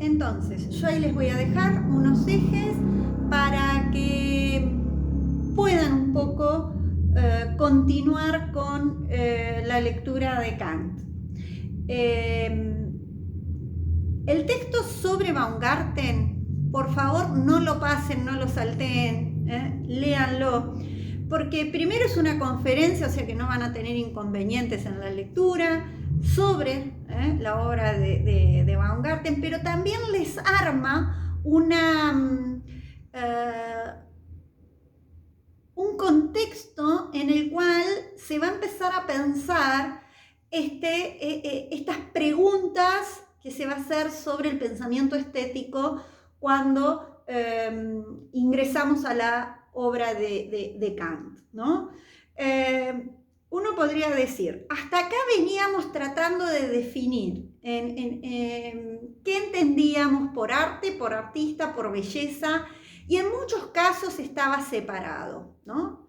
Entonces, yo ahí les voy a dejar unos ejes para que puedan un poco continuar con la lectura de Kant. El texto sobre Baumgarten, por favor, no lo pasen, no lo salteen, léanlo, porque primero es una conferencia, o sea que no van a tener inconvenientes en la lectura, sobre la obra de Baumgarten, pero también les arma un contexto en el cual se va a empezar a pensar estas preguntas que se va a hacer sobre el pensamiento estético cuando ingresamos a la obra de Kant, ¿no? Uno podría decir, hasta acá veníamos tratando de definir qué entendíamos por arte, por artista, por belleza, y en muchos casos estaba separado, ¿no?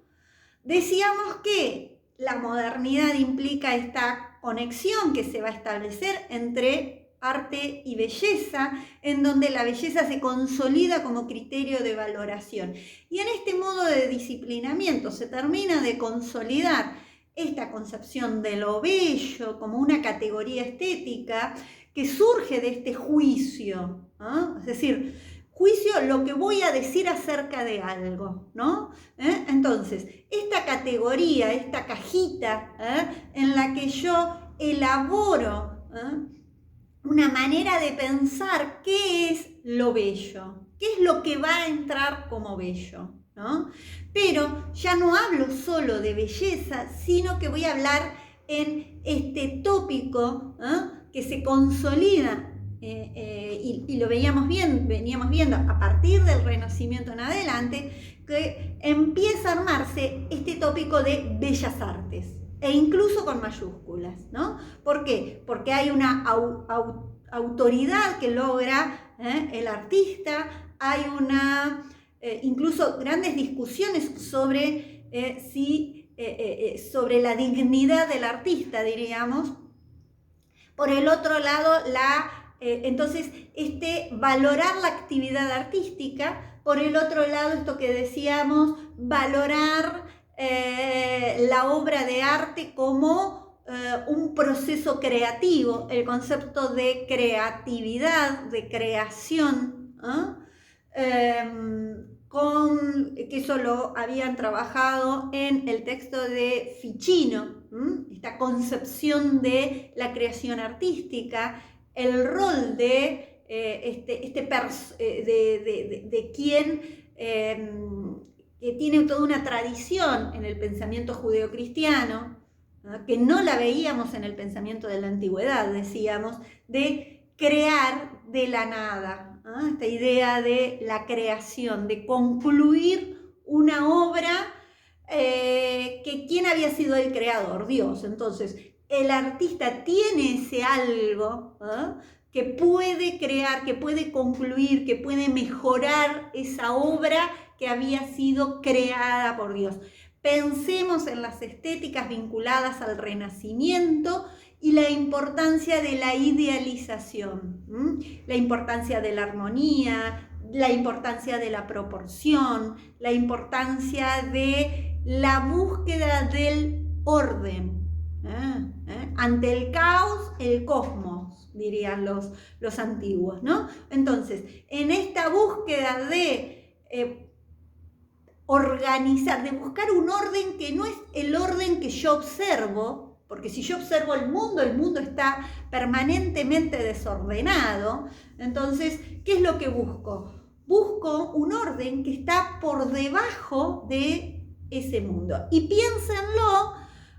Decíamos que la modernidad implica esta conexión que se va a establecer entre arte y belleza, en donde la belleza se consolida como criterio de valoración. Y en este modo de disciplinamiento se termina de consolidar esta concepción de lo bello como una categoría estética que surge de este juicio, ¿no? Es decir, juicio, lo que voy a decir acerca de algo, ¿no? Entonces, esta categoría, esta cajita en la que yo elaboro una manera de pensar qué es lo bello, qué es lo que va a entrar como bello, ¿no? Pero ya no hablo solo de belleza, sino que voy a hablar en este tópico que se consolida y lo veníamos viendo a partir del Renacimiento en adelante, que empieza a armarse este tópico de bellas artes, e incluso con mayúsculas, ¿no? ¿Por qué? Porque hay una autoridad que logra el artista, hay incluso grandes discusiones sobre, sobre la dignidad del artista, diríamos. Por el otro lado, entonces, valorar la actividad artística. Por el otro lado, esto que decíamos, valorar la obra de arte como un proceso creativo, el concepto de creatividad, de creación, que eso lo habían trabajado en el texto de Ficino, esta concepción de la creación artística, el rol de quien que tiene toda una tradición en el pensamiento judeocristiano, ¿no? Que no la veíamos en el pensamiento de la antigüedad, decíamos, de crear de la nada, ¿no? Esta idea de la creación, de concluir una obra que ¿quién había sido el creador? Dios. Entonces, el artista tiene ese algo que puede crear, que puede concluir, que puede mejorar esa obra que había sido creada por Dios. Pensemos en las estéticas vinculadas al Renacimiento y la importancia de la idealización, la importancia de la armonía, la importancia de la proporción, la importancia de la búsqueda del orden. Ante el caos, el cosmos, dirían los antiguos, ¿no? Entonces, en esta búsqueda de organizar, de buscar un orden que no es el orden que yo observo, porque si yo observo el mundo está permanentemente desordenado. Entonces, ¿qué es lo que busco? Busco un orden que está por debajo de ese mundo. Y piénsenlo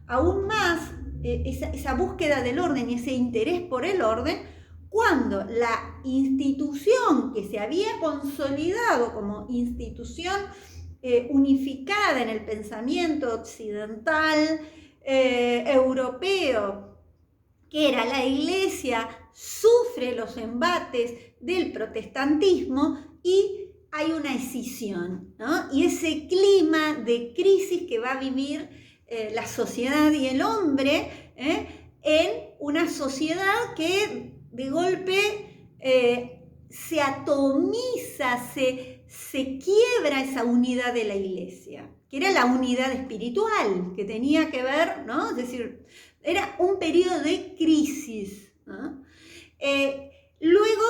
aún más, esa búsqueda del orden y ese interés por el orden, cuando la institución que se había consolidado como institución unificada en el pensamiento occidental, europeo, que era la Iglesia, sufre los embates del protestantismo y hay una escisión, ¿no? Y ese clima de crisis que va a vivir la sociedad y el hombre en una sociedad que de golpe se atomiza, se quiebra esa unidad de la iglesia, que era la unidad espiritual, que tenía que ver, ¿no? Es decir, era un periodo de crisis, ¿no? Luego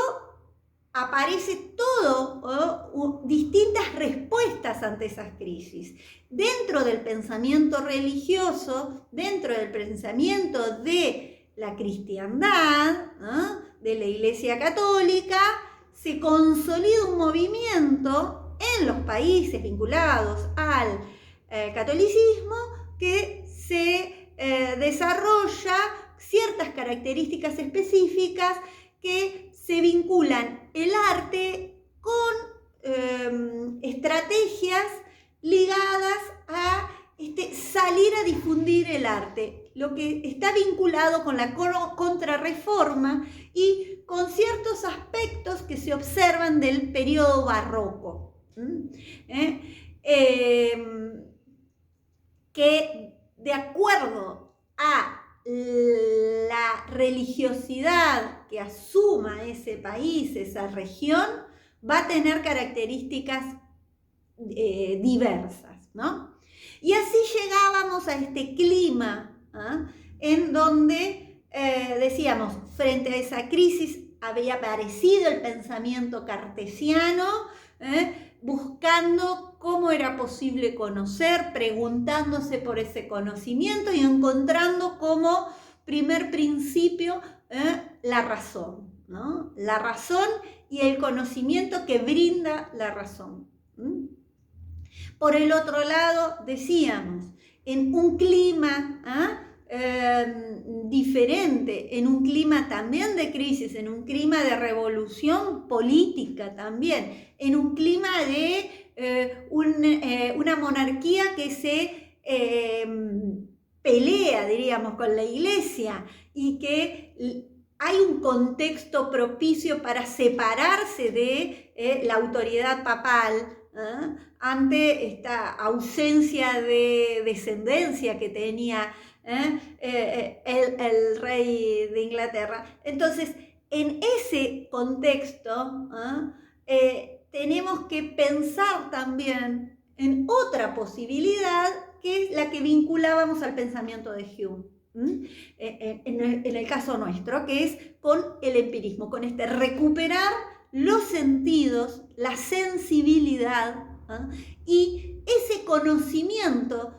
aparece todo, distintas respuestas ante esas crisis. Dentro del pensamiento religioso, dentro del pensamiento de la cristiandad, ¿no?, de la Iglesia Católica, se consolida un movimiento en los países vinculados al catolicismo que se desarrolla ciertas características específicas que se vinculan el arte con estrategias ligadas a salir a difundir el arte, lo que está vinculado con la contrarreforma y con ciertos aspectos que se observan del periodo barroco, que de acuerdo a la religiosidad que asuma ese país, esa región, va a tener características diversas, ¿no? Y así llegábamos a este clima, en donde, decíamos, frente a esa crisis había aparecido el pensamiento cartesiano, buscando cómo era posible conocer, preguntándose por ese conocimiento y encontrando como primer principio la razón, ¿no? La razón y el conocimiento que brinda la razón. Por el otro lado, decíamos, en un clima diferente, en un clima también de crisis, en un clima de revolución política también, en un clima de una monarquía que se pelea, diríamos, con la iglesia y que hay un contexto propicio para separarse de la autoridad papal, ante esta ausencia de descendencia que tenía el rey de Inglaterra. Entonces, en ese contexto tenemos que pensar también en otra posibilidad, que es la que vinculábamos al pensamiento de Hume. En el caso nuestro, que es con el empirismo, con recuperar los sentidos, la sensibilidad y ese conocimiento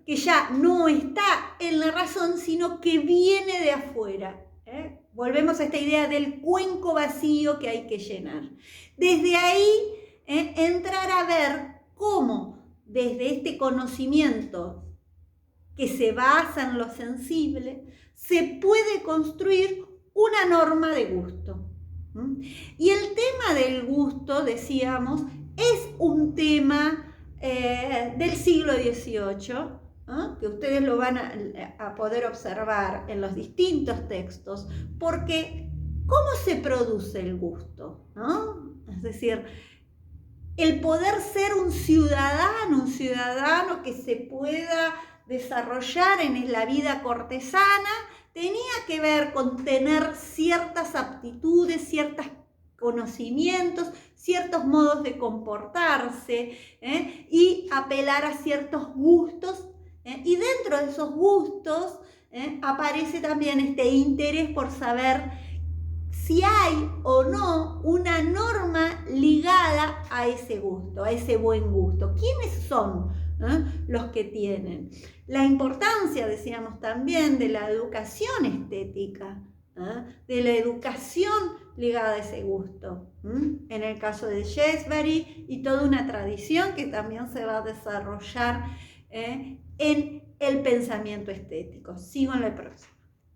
que ya no está en la razón, sino que viene de afuera. Volvemos a esta idea del cuenco vacío que hay que llenar. Desde ahí, entrar a ver cómo desde este conocimiento que se basa en lo sensible, se puede construir una norma de gusto. Y el tema del gusto, decíamos, es un tema del siglo XVIII, que ustedes lo van a poder observar en los distintos textos, porque ¿cómo se produce el gusto? Es decir, el poder ser un ciudadano que se pueda desarrollar en la vida cortesana, tenía que ver con tener ciertas aptitudes, ciertos conocimientos, ciertos modos de comportarse, y apelar a ciertos gustos, y dentro de esos gustos aparece también este interés por saber si hay o no una norma ligada a ese gusto, a ese buen gusto. ¿Quiénes son los que tienen? La importancia, decíamos también, de la educación estética, de la educación ligada a ese gusto. En el caso de Shaftesbury y toda una tradición que también se va a desarrollar en el pensamiento estético. Sigo en la próxima.